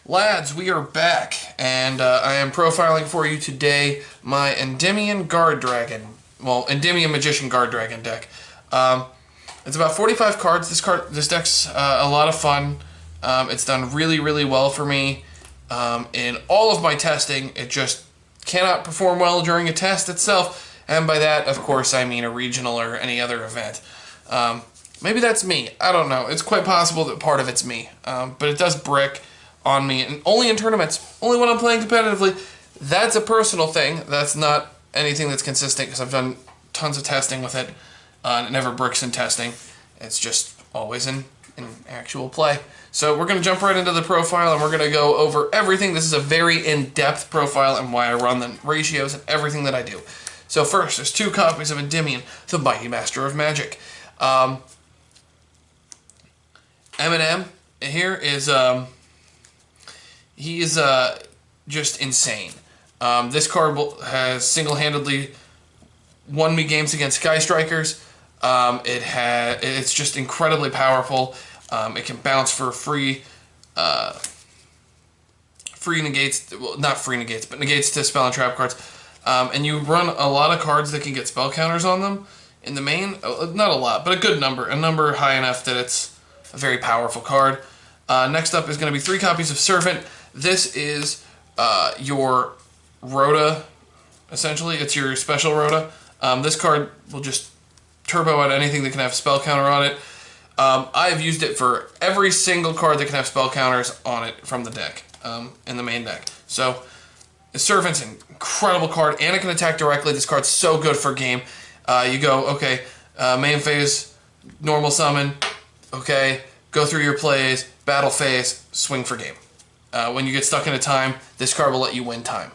Lads, we are back, and I am profiling for you today my Endymion Guardragon, Endymion Magician Guardragon deck. It's about 45 cards. This deck's a lot of fun. It's done really, really well for me in all of my testing. It just cannot perform well during a test itself, and by that, of course, I mean a regional or any other event. Maybe that's me. I don't know. It's quite possible that part of it's me, but it does brick on me, and only in tournaments, only when I'm playing competitively. That's a personal thing. That's not anything that's consistent, because I've done tons of testing with it, and it never bricks in testing. It's just always in actual play. So we're going to jump right into the profile, and we're going to go over everything. This is a very in-depth profile and why I run the ratios and everything that I do. So first, there's 2 copies of Endymion, the Mighty Master of Magic. Eminem here is... he is just insane. This card has single-handedly won me games against Sky Strikers. It's just incredibly powerful. It can bounce for free negates. Well, not free negates, but negates to spell and trap cards. And you run a lot of cards that can get spell counters on them in the main. Not a lot, but a good number. A number high enough that it's a very powerful card. Next up is going to be 3 copies of Servant. This is your Rhoda, essentially. It's your special Rhoda. This card will just turbo out anything that can have spell counter on it. I have used it for every single card that can have spell counters on it from the deck, in the main deck. So, the Servant's an incredible card, and it can attack directly. This card's so good for game. You go, okay, main phase, normal summon, okay, go through your plays, battle phase, swing for game. When you get stuck in a time, this card will let you win time.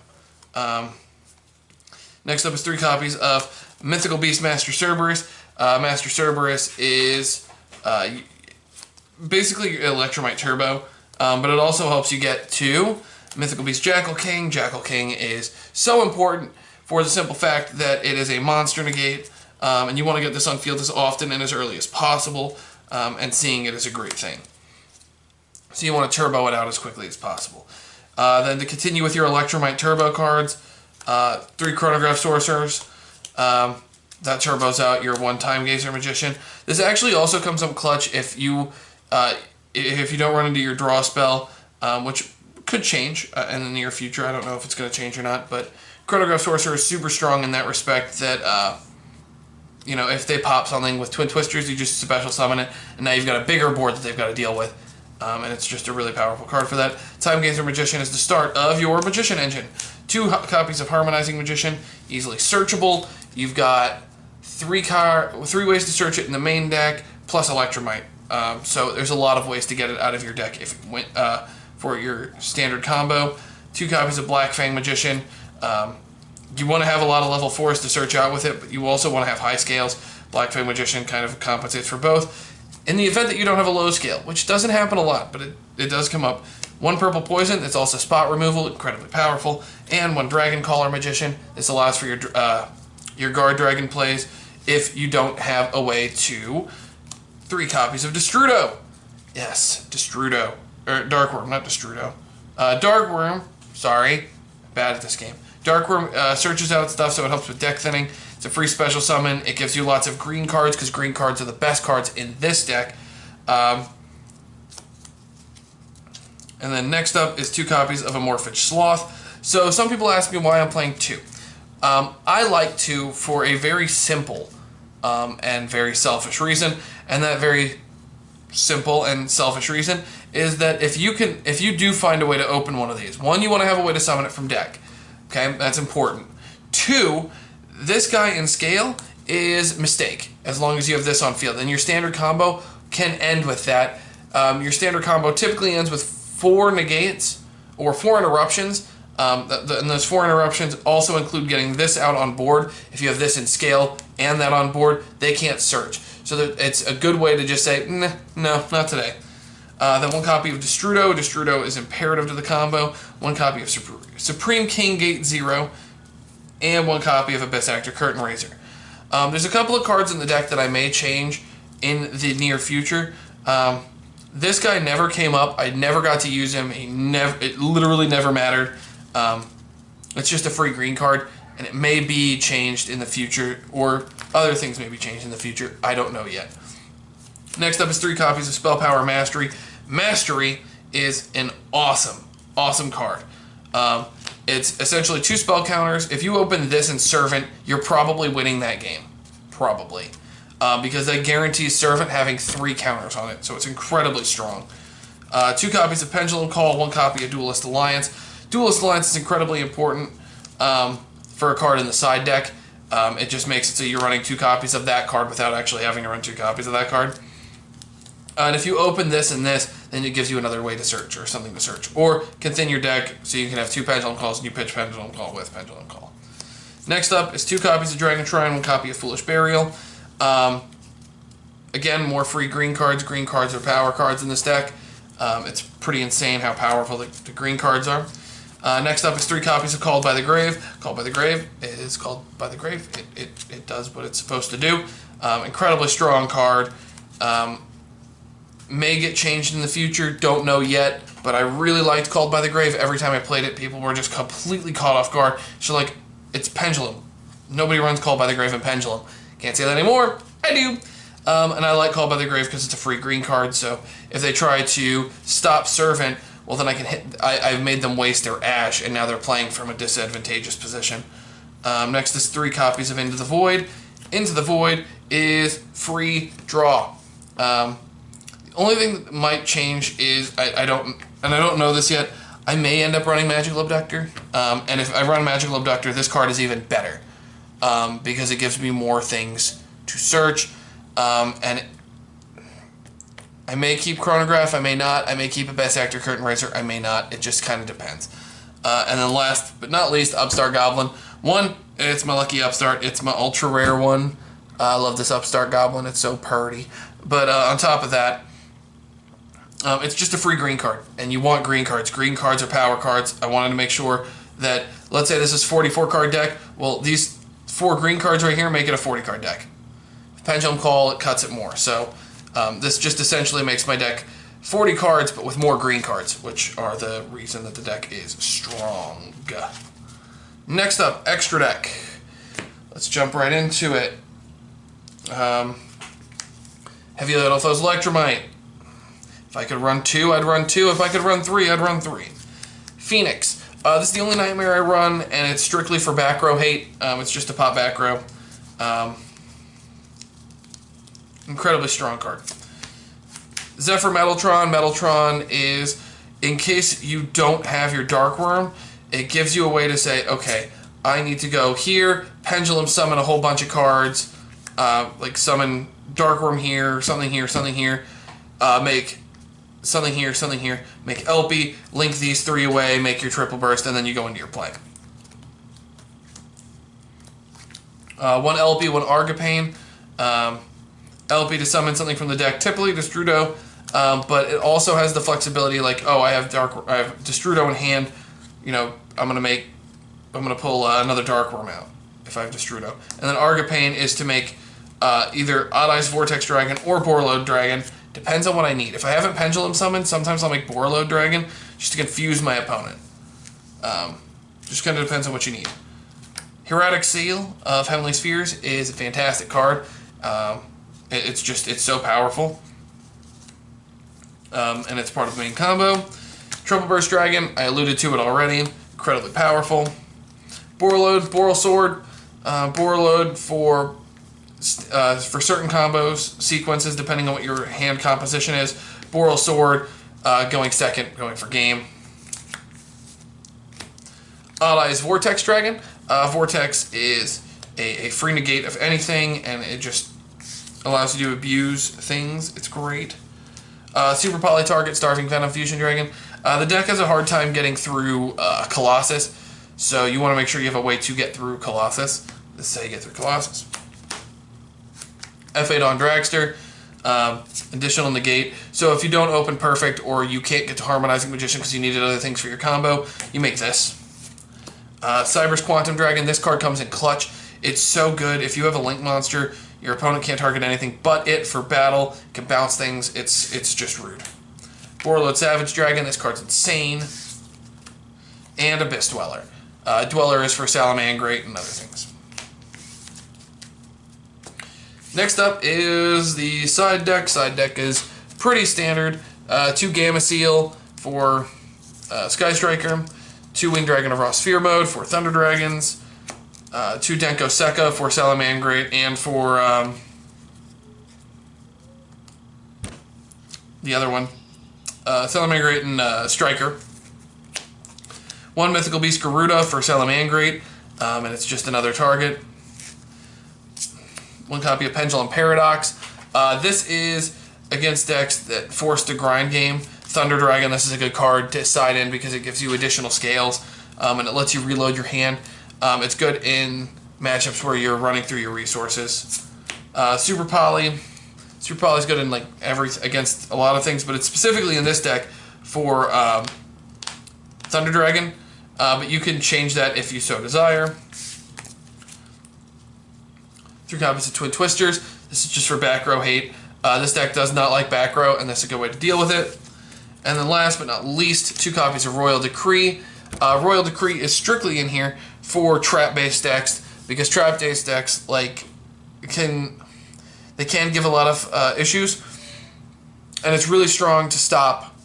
Next up is 3 copies of Mythical Beast Master Cerberus. Master Cerberus is basically your Electromite Turbo, but it also helps you get to Mythical Beast Jackal King. Jackal King is so important for the simple fact that it is a monster negate, and you want to get this on field as often and as early as possible, and seeing it is a great thing. So you want to turbo it out as quickly as possible. Then to continue with your Electromite Turbo cards, 3 Chronograph Sorcerers. That turbos out your 1 Time Gazer Magician. This actually also comes up clutch if you don't run into your draw spell, which could change in the near future. I don't know if it's going to change or not, but Chronograph Sorcerer is super strong in that respect that, you know, if they pop something with Twin Twisters, you just special summon it, and now you've got a bigger board that they've got to deal with. And it's just a really powerful card for that. Time Gazer Magician is the start of your Magician engine. 2 copies of Harmonizing Magician, easily searchable. You've got 3 ways to search it in the main deck, plus Electromite. So there's a lot of ways to get it out of your deck if it went, for your standard combo. 2 copies of Black Fang Magician. You want to have a lot of level 4s to search out with it, but you also want to have high scales. Black Fang Magician kind of compensates for both. In the event that you don't have a low scale, which doesn't happen a lot, but it does come up. 1 Purple Poison, it's also spot removal, incredibly powerful. And 1 Dragon Caller Magician, this allows for your Guardragon plays if you don't have a way to 3 copies of Destrudo. Yes, Destrudo. Or Darkworm, not Destrudo. Darkworm, sorry, bad at this game. Darkworm searches out stuff, so it helps with deck thinning. It's a free special summon. It gives you lots of green cards, because green cards are the best cards in this deck. And then next up is 2 copies of Amorphage Sloth. So some people ask me why I'm playing 2. I like 2 for a very simple and very selfish reason, and that very simple and selfish reason is that if you do find a way to open one of these, 1, you want to have a way to summon it from deck. Okay, that's important. 2, this guy in scale is mistake, as long as you have this on field. And your standard combo can end with that. Your standard combo typically ends with 4 negates, or 4 interruptions. And those 4 interruptions also include getting this out on board. If you have this in scale and that on board, they can't search. So it's a good way to just say, nah, no, not today. Then 1 copy of Destrudo. Destrudo is imperative to the combo. 1 copy of Supreme King Gate 0. And 1 copy of Abyss Actor Curtain Raiser. There's a couple of cards in the deck that I may change in the near future. This guy never came up. I never got to use him. It literally never mattered. It's just a free green card, and it may be changed in the future, or other things may be changed in the future. I don't know yet. Next up is 3 copies of Spell Power Mastery. Mastery is an awesome card. It's essentially 2 spell counters. If you open this in Servant, you're probably winning that game. Probably. Because that guarantees Servant having 3 counters on it, so it's incredibly strong. 2 copies of Pendulum Call, 1 copy of Duelist Alliance. Duelist Alliance is incredibly important for a card in the side deck. It just makes it so you're running 2 copies of that card without actually having to run 2 copies of that card. And if you open this and this, then it gives you another way to search, or something to search. Or can thin your deck so you can have 2 Pendulum Calls and you pitch Pendulum Call with Pendulum Call. Next up is 2 copies of Dragon Shrine, 1 copy of Foolish Burial. Again, more free green cards. Green cards are power cards in this deck. It's pretty insane how powerful the green cards are. Next up is 3 copies of Called by the Grave. Called by the Grave is Called by the Grave. It does what it's supposed to do. Incredibly strong card. May get changed in the future, don't know yet, but I really liked Called by the Grave. Every time I played it, people were just completely caught off guard. So like, it's Pendulum. Nobody runs Called by the Grave and Pendulum. Can't say that anymore. I do. And I like Called by the Grave because it's a free green card, so if they try to stop Servant, well then I can hit. I've made them waste their Ash, and now they're playing from a disadvantageous position. Next is 3 copies of Into the Void. Into the Void is free draw. The only thing that might change is I don't know this yet. I may end up running Magical Abductor, and if I run Magical Abductor, this card is even better because it gives me more things to search. And I may keep Chronograph, I may not. I may keep a Best Actor Curtain Raiser, I may not. It just kind of depends. And then last but not least, Upstart Goblin. It's my lucky Upstart. It's my ultra rare one. I love this Upstart Goblin. It's so purty. But on top of that, it's just a free green card, and you want green cards. Green cards are power cards. I wanted to make sure that, let's say this is 44 card deck. Well, these 4 green cards right here make it a 40 card deck. Pendulum Call, it cuts it more. So this just essentially makes my deck 40 cards, but with more green cards, which are the reason that the deck is strong. Next up, Extra Deck. Let's jump right into it. Heavy Littlethos Electromite. If I could run 2, I'd run 2. If I could run 3, I'd run 3. Phoenix. This is the only Nightmare I run, and it's strictly for back row hate. It's just a pop back row. Incredibly strong card. Zephyr Metaltron. Metaltron is, in case you don't have your Dark Worm, it gives you a way to say, okay, I need to go here, Pendulum summon a whole bunch of cards, like summon Dark Worm here, something here, something here, make something here, something here, make LP, link these 3 away, make your triple burst, and then you go into your play. 1 LP, 1 Argapane. LP to summon something from the deck, typically Destrudo, but it also has the flexibility like, oh, I have Destrudo in hand, you know, I'm gonna pull another Dark Worm out if I have Destrudo. And then Argapane is to make either Odd Eyes Vortex Dragon or Borreload Dragon. Depends on what I need. If I haven't Pendulum summoned, sometimes I'll make Borreload Dragon just to confuse my opponent. Just kind of depends on what you need. Hieratic Seal of Heavenly Spheres is a fantastic card. It's so powerful. And it's part of the main combo. Triple Burst Dragon, I alluded to it already. Incredibly powerful. Borreload, Boral Sword. Borreload for certain combos, sequences, depending on what your hand composition is. Boral Sword, going second, going for game. Odd Eyes Vortex Dragon. Vortex is a free negate of anything, and it just allows you to abuse things. It's great. Super Poly Target Starving Venom Fusion Dragon. The deck has a hard time getting through Colossus, so you want to make sure you have a way to get through Colossus. This is how you get through Colossus. F8 on Dragster. Additional negate. So if you don't open Perfect, or you can't get to Harmonizing Magician because you needed other things for your combo, you make this. Cyber's Quantum Dragon. This card comes in clutch. It's so good. If you have a Link monster, your opponent can't target anything but it for battle, can bounce things. It's just rude. Warlord Savage Dragon, this card's insane. And Abyss Dweller. Dweller is for Salamangreat and other things. Next up is the side deck. Side deck is pretty standard. 2 Gamma Seal for Sky Striker, 2 Winged Dragon of Raw Sphere Mode for Thunder Dragons, 2 Denko Sekka for Salamangreat, and for the other one, Salamangreat and Striker. 1 Mythical Beast Garuda for Salamangreat, and it's just another target. 1 copy of Pendulum Paradox. This is against decks that force the grind game. Thunder Dragon, this is a good card to side in because it gives you additional scales, and it lets you reload your hand. It's good in matchups where you're running through your resources. Super Poly. Super Poly is good in like against a lot of things, but it's specifically in this deck for Thunder Dragon. But you can change that if you so desire. 3 copies of Twin Twisters. This is just for back row hate. This deck does not like back row, and that's a good way to deal with it. And then last but not least, 2 copies of Royal Decree. Royal Decree is strictly in here for trap-based decks, because trap-based decks can give a lot of issues, and it's really strong to stop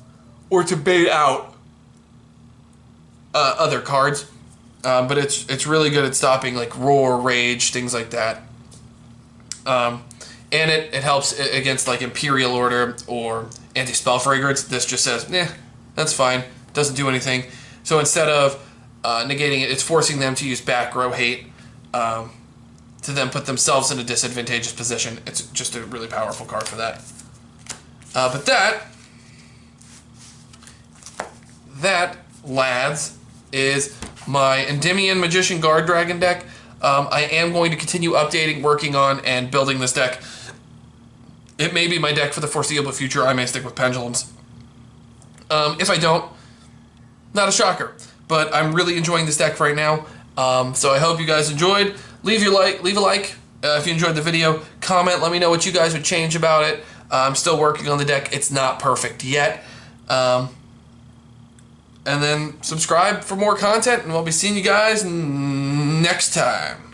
or to bait out other cards. But it's really good at stopping like Roar, Rage, things like that. And it helps against like Imperial Order or Anti-Spell Fragrance. This just says, that's fine. Doesn't do anything. So instead of negating it, it's forcing them to use back row hate to then put themselves in a disadvantageous position. It's just a really powerful card for that. But that, lads, is my Endymion Magician Guardragon deck. I am going to continue updating, working on, and building this deck. It may be my deck for the foreseeable future. I may stick with Pendulums. If I don't, not a shocker. But I'm really enjoying this deck right now. So I hope you guys enjoyed. Leave a like if you enjoyed the video. Comment, let me know what you guys would change about it. I'm still working on the deck. It's not perfect yet. And then subscribe for more content, and we'll be seeing you guys next time.